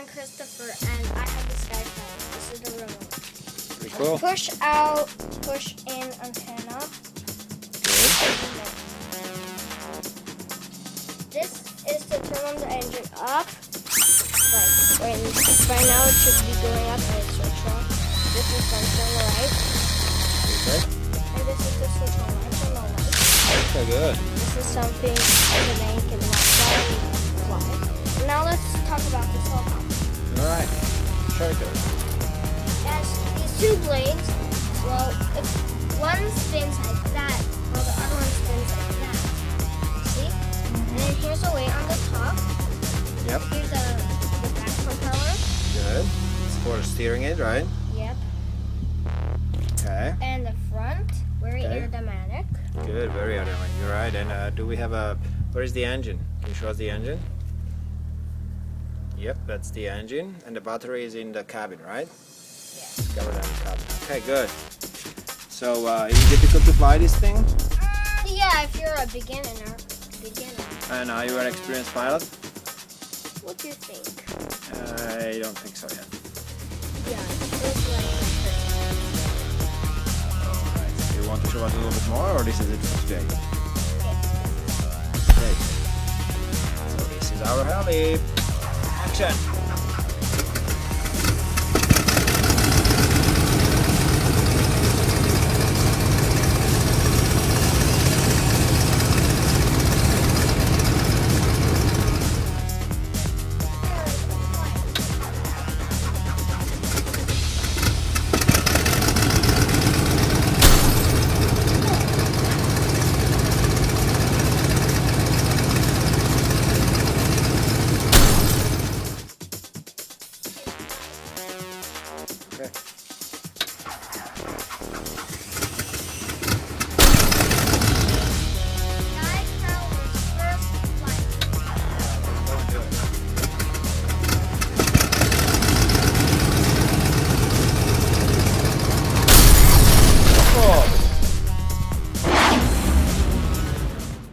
friend Christopher, and I have the Skyfire. This is the remote. Pretty cool. Push out, push in antenna. Good. This is to turn on the engine up. Like right now it should be going up and it's switched off. This is to turn the right. Okay. And this is to switch on lights and no lights. Okay, good. This is something the man can fly. Now let's talk about this helicopter. Alright. Show it to us. It has these two blades. Well, if one spins like that, while the other one spins like that. See? And then here's a weight on the top. Yep. Here's the back propeller. Good. It's for steering it, right? Yep. Okay. And the front, very Okay. aerodynamic. Good, very aerodynamic. You're right. And do we have a... Where is the engine? Can you show us the engine? Yep, that's the engine. And the battery is in the cabin, right? Yeah. Covered in the cabin. Okay, good. So, is it difficult to fly this thing? Yeah, if you're a beginner. And are you an experienced pilot? What do you think? I don't think so yet. Yeah, it feels like Alright, so you want to show us a little bit more, or this is it for today? Okay. So this is our heli. Action!